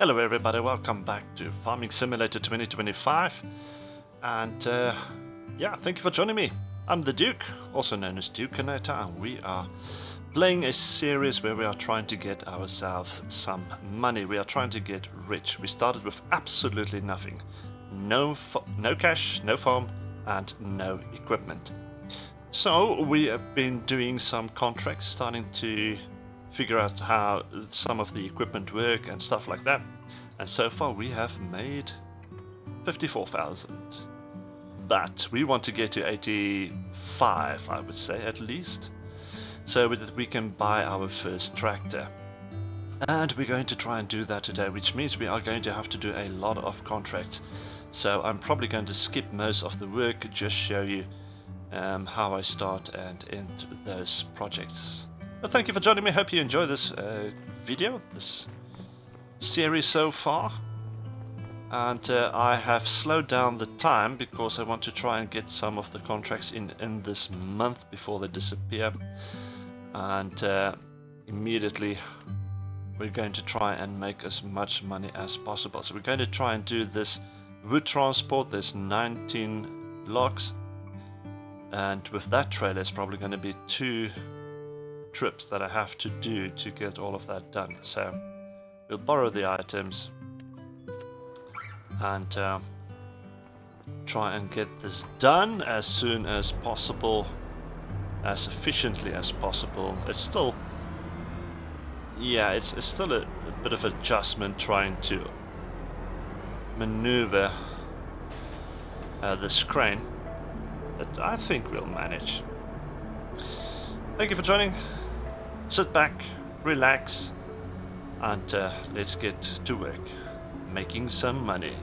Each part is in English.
Hello everybody, welcome back to Farming Simulator 2025 and yeah, thank you for joining me. I'm the Duke, also known as Dukeinator, and we are playing a series where we are trying to get ourselves some money. We are trying to get rich. We started with absolutely nothing. No cash, no farm and no equipment. So we have been doing some contracts, starting to figure out how some of the equipment work and stuff like that. And so far we have made 54,000. But we want to get to 85, I would say, at least. So that we can buy our first tractor. And we're going to try and do that today, which means we are going to have to do a lot of contracts. So I'm probably going to skip most of the work, just show you how I start and end those projects. But thank you for joining me. Hope you enjoy this video, this series so far. And I have slowed down the time because I want to try and get some of the contracts in this month before they disappear. And immediately we're going to try and make as much money as possible. So we're going to try and do this wood transport. There's 19 logs. And with that trailer, it's probably going to be 2 trips that I have to do to get all of that done. So we'll borrow the items and try and get this done as soon as possible, as efficiently as possible. It's still, yeah, it's still a bit of adjustment trying to maneuver this crane, but I think we'll manage. Thank you for joining. Sit back, relax, and let's get to work, making some money.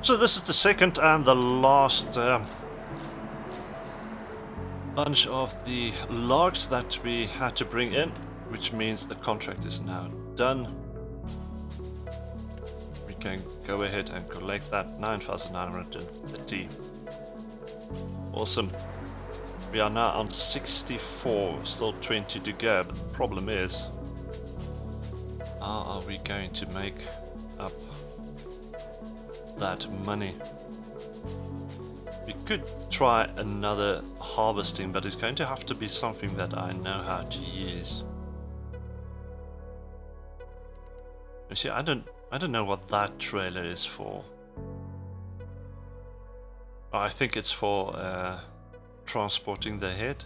So this is the second and the last bunch of the logs that we had to bring in, which means the contract is now done. We can go ahead and collect that 9,930. Awesome. We are now on 64, still 20 to go, but the problem is, how are we going to make up that money? We could try another harvesting, but it's going to have to be something that I know how to use. You see, I don't know what that trailer is for. Oh, I think it's for transporting the head.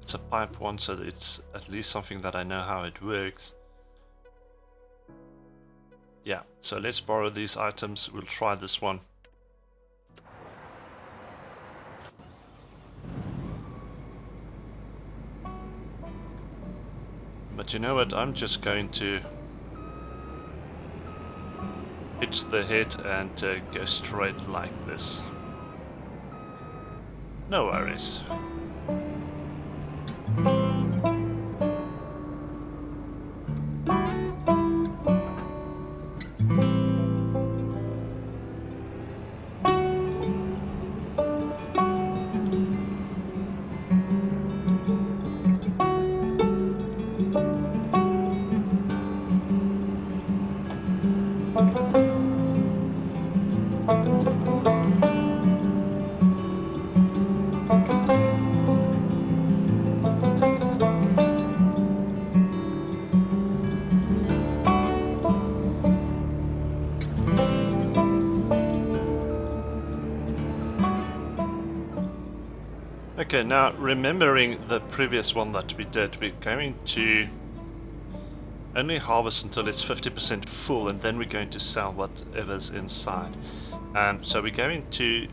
It's a pipe one, so it's at least something that I know how it works. Yeah, so let's borrow these items. We'll try this one. But you know what? I'm just going to pitch the head and go straight like this. No worries. Okay, now remembering the previous one that we did, we're going to only harvest until it's 50% full, and then we're going to sell whatever's inside. So we're going to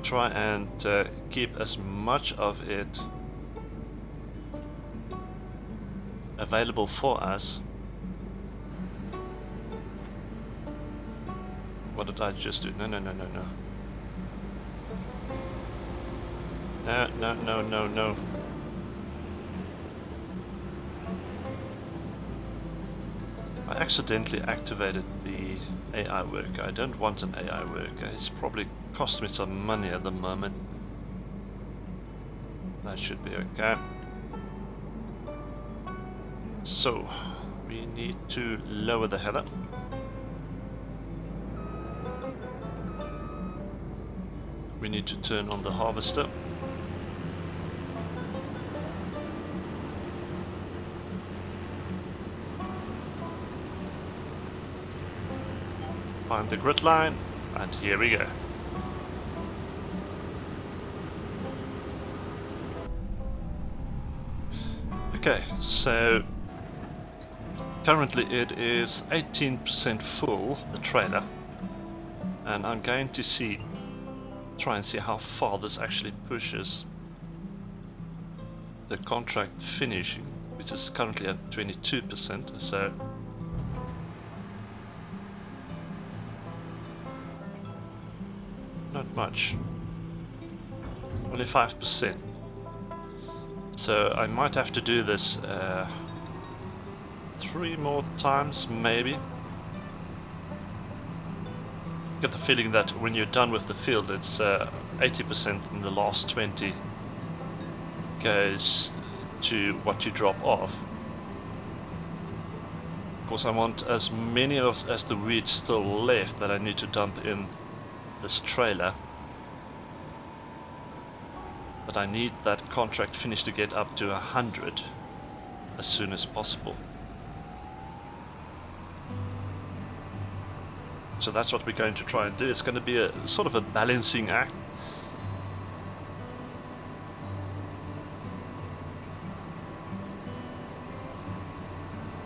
try and keep as much of it available for us. What did I just do? No, no, no, no, no. No, no, no, no, no. I accidentally activated the AI worker. I don't want an AI worker. It's probably cost me some money at the moment. That should be okay. So, we need to lower the header. We need to turn on the harvester. Find the grid line, and here we go. Okay, so currently it is 18% full, the trailer, and I'm going to try and see how far this actually pushes the contract finishing, which is currently at 22%, so not much, only 5%. So I might have to do this 3 more times, maybe. Get the feeling that when you're done with the field, it's 80% and the last 20 goes to what you drop off. Of course, I want as many as the wheat still left that I need to dump in this trailer. But I need that contract finished to get up to 100 as soon as possible. So that's what we're going to try and do. It's going to be a sort of a balancing act.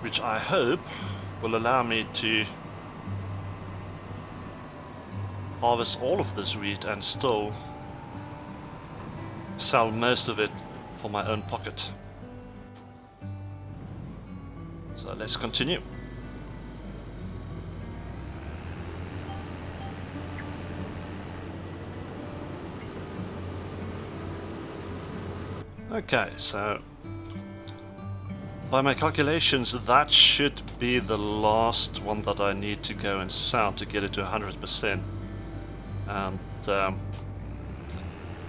Which I hope will allow me to harvest all of this wheat and still sell most of it for my own pocket. So let's continue. Okay, so by my calculations that should be the last one that I need to go and sell to get it to 100%, and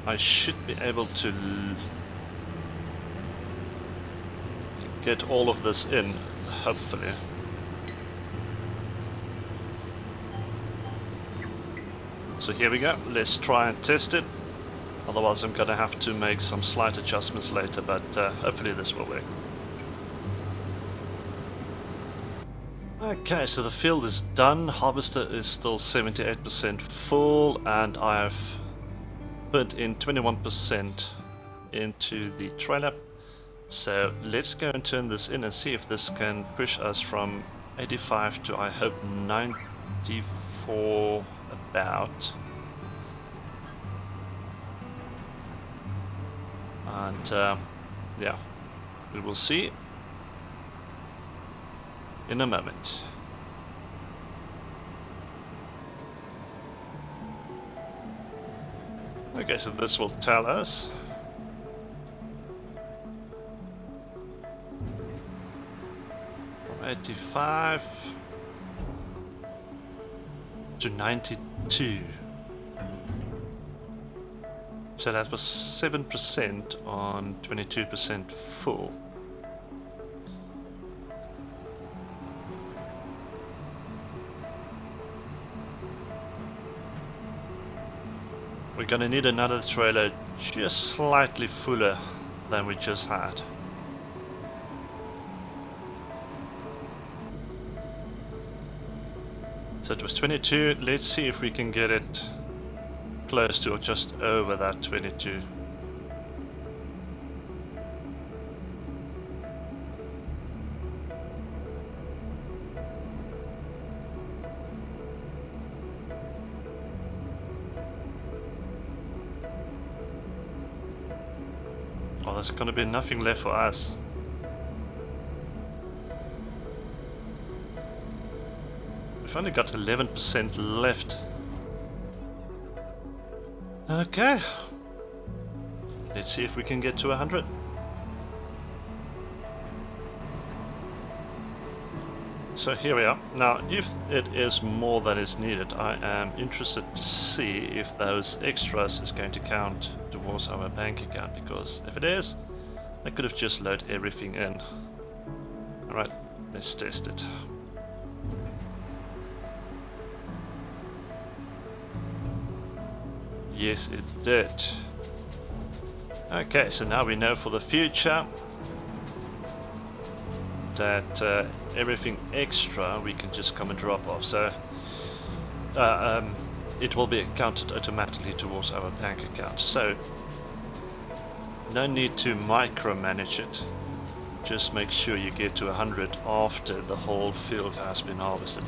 I should be able to get all of this in, hopefully. So here we go, let's try and test it. Otherwise I'm going to have to make some slight adjustments later, but hopefully this will work. Okay, so the field is done, harvester is still 78% full, and I've put in 21% into the trailer. So let's go and turn this in and see if this can push us from 85 to, I hope, 94 about. And yeah, we will see in a moment. Okay, so this will tell us from 85 to 92. So that was 7% on 22% full. We're gonna need another trailer just slightly fuller than we just had. So it was 22, let's see if we can get it close to or just over that 22. there's gonna be nothing left for us. We've only got 11% left. Okay. Let's see if we can get to 100. So here we are. Now, if it is more than is needed, I am interested to see if those extras is going to count towards our bank account, because if it is, I could have just loaded everything in. Alright, let's test it. Yes, it did. Okay, so now we know for the future that everything extra we can just come and drop off. So it will be counted automatically towards our bank account. So no need to micromanage it. Just make sure you get to 100 after the whole field has been harvested.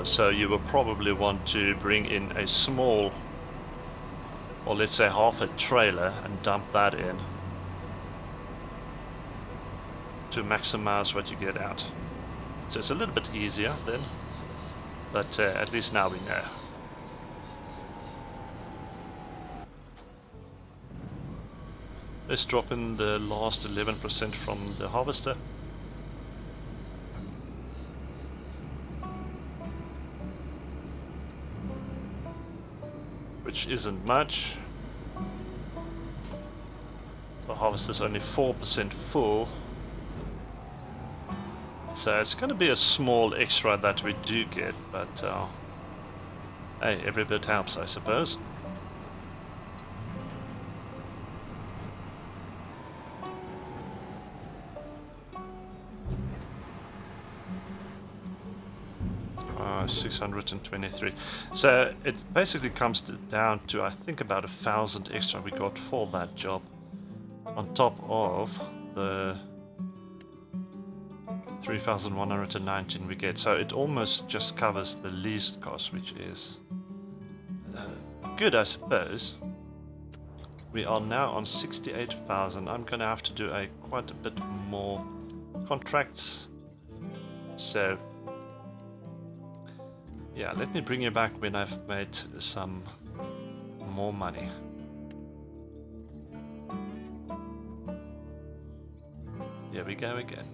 So you will probably want to bring in a small, or let's say half a trailer, and dump that in to maximize what you get out. So it's a little bit easier then, but at least now we know. Let's drop in the last 11% from the harvester. Which isn't much. The harvester's only 4% full. So it's going to be a small extra that we do get, but hey, every bit helps, I suppose. Uh, 623. So it basically comes down to, I think, about 1,000 extra we got for that job, on top of the 3,119 we get, so it almost just covers the least cost, which is good, I suppose. We are now on 68,000. I'm gonna have to do quite a bit more contracts. So yeah, let me bring you back when I've made some more money. Here we go again.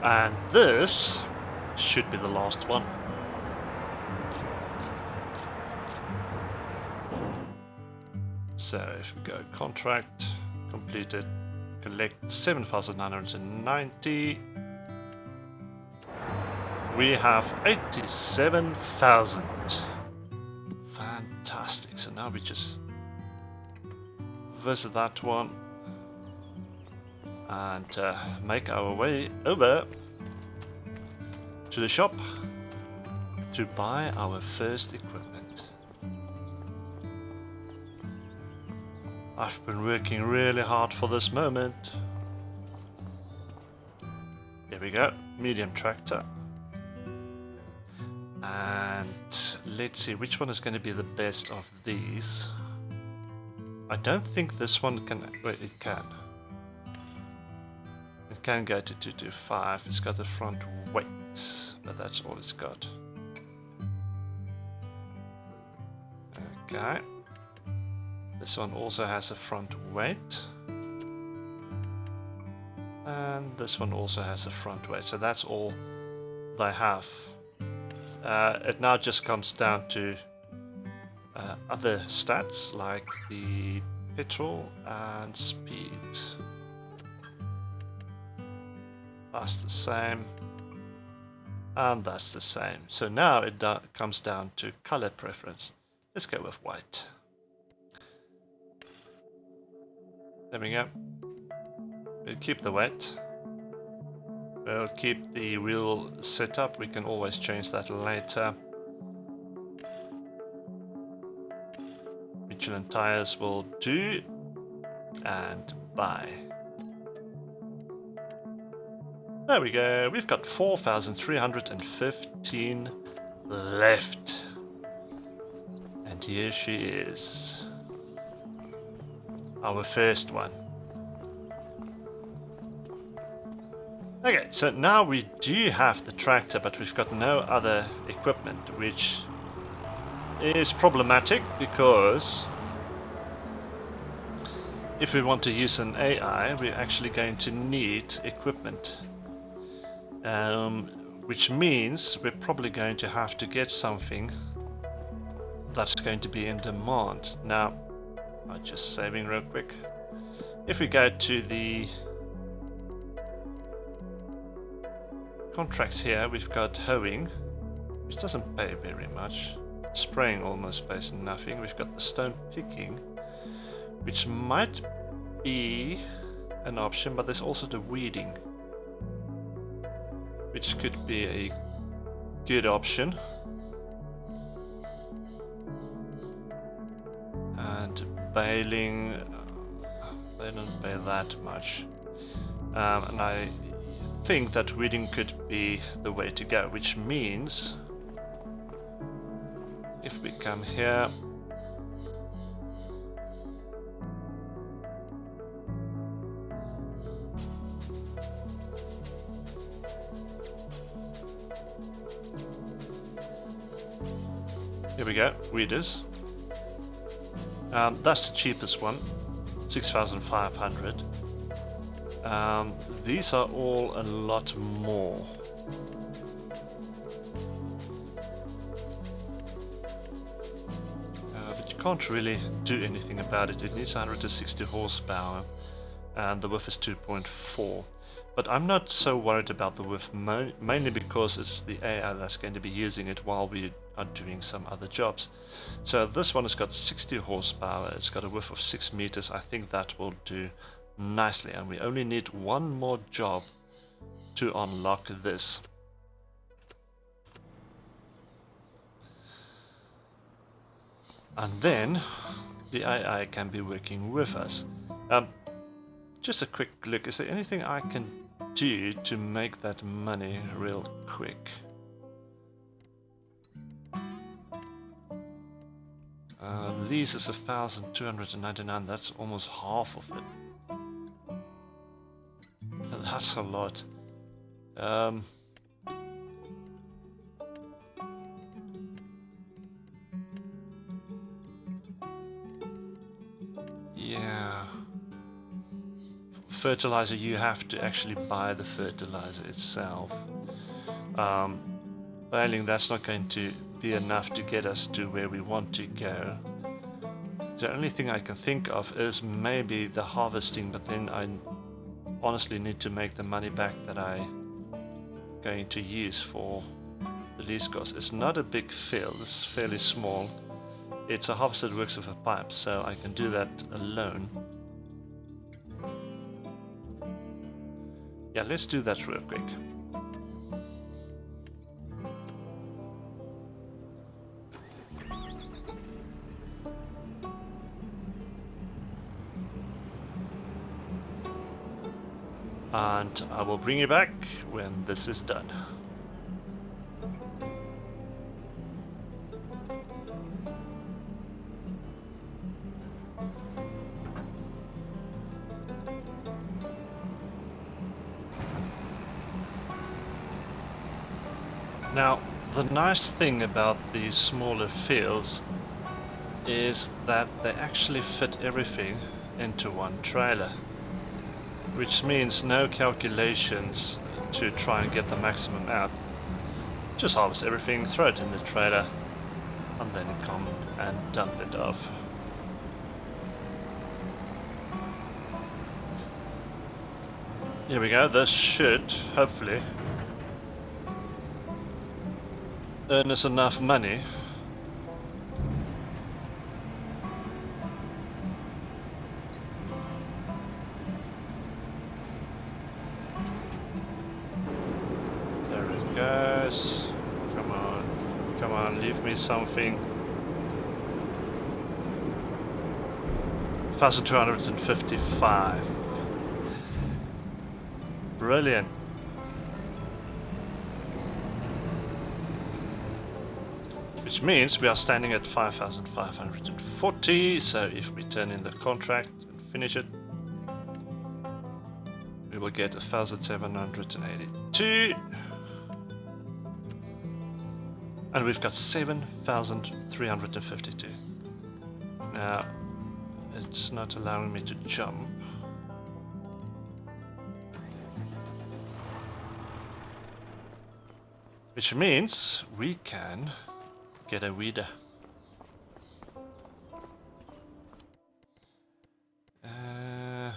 And this should be the last one. So if we go contract, completed, collect 7,990. We have 87,000. Fantastic. So now we just visit that one and make our way over to the shop to buy our first equipment. I've been working really hard for this moment. Here we go, medium tractor. And let's see, which one is going to be the best of these? I don't think this one can, wait, it can. It can go to 225, it's got the front weight, but that's all it's got. Okay. This one also has a front weight. And this one also has a front weight, so that's all they have. It now just comes down to other stats like the petrol and speed. That's the same. And that's the same. So now it comes down to color preference. Let's go with white. There we go. We'll keep the weight. We'll keep the wheel setup. We can always change that later. Michelin tires will do. And buy. There we go. We've got 4,315 left. And here she is. Our first one. Okay, so now we do have the tractor, but we've got no other equipment, which is problematic because if we want to use an AI, we're actually going to need equipment. Which means we're probably going to have to get something that's going to be in demand. Now, I'm just saving real quick. If we go to the contracts here, we've got hoeing, which doesn't pay very much. Spraying almost pays nothing. We've got the stone picking, which might be an option, but there's also the weeding, which could be a good option. And baling, they don't pay that much. And I think that weeding could be the way to go, which means if we come here, here we go, weeders. That's the cheapest one, 6,500. These are all a lot more. But you can't really do anything about it. It needs 160 horsepower and the width is 2.4. But I'm not so worried about the width, mainly because it's the AI that's going to be using it while we are doing some other jobs. So this one has got 60 horsepower, it's got a width of 6 meters. I think that will do nicely, and we only need one more job to unlock this. And then the AI can be working with us. Just a quick look, is there anything I can do to make that money real quick? Lease is 1,299, that's almost half of it. That's a lot. Yeah. fertilizer, you have to actually buy the fertilizer itself. Failing, that's not going to be enough to get us to where we want to go. The only thing I can think of is maybe the harvesting, but then I honestly need to make the money back that I'm going to use for the lease cost. It's not a big field, it's fairly small. It's a harvester that works with a pipe, so I can do that alone. Yeah, let's do that real quick. And I will bring you back when this is done. Now, the nice thing about these smaller fields is that they actually fit everything into one trailer, which means no calculations to try and get the maximum out. Just harvest everything, throw it in the trailer, and then come and dump it off. Here we go, this should, hopefully, earn us enough money there it goes. Come on, leave me something. 1,255. Brilliant. Which means we are standing at 5,540, so if we turn in the contract and finish it, we will get 1,782. And we've got 7,352. Now, it's not allowing me to jump. Which means we can get a weeder. I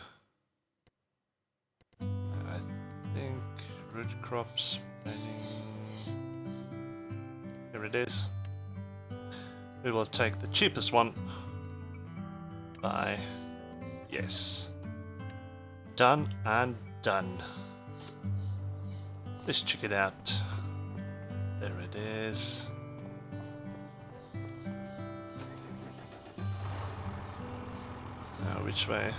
think root crops, here it is. We will take the cheapest one by yes. Done and done. Let's check it out. There it is. Now which way?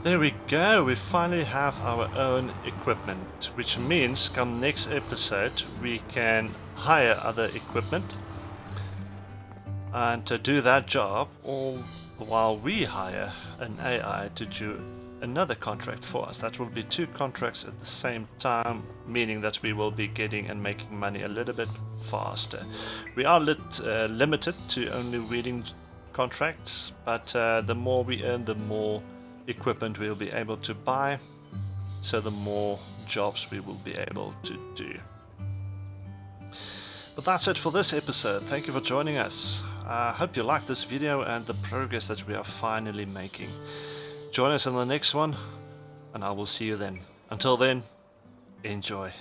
There we go, we finally have our own equipment, which means come next episode we can hire other equipment and to do that job, all while we hire an AI to do another contract for us. That will be 2 contracts at the same time, meaning that we will be getting and making money a little bit faster. We are limited to only reading contracts, but the more we earn, the more equipment we'll be able to buy, so the more jobs we will be able to do. But that's it for this episode. Thank you for joining us. I hope you liked this video and the progress that we are finally making. Join us in the next one, and I will see you then. Until then, enjoy.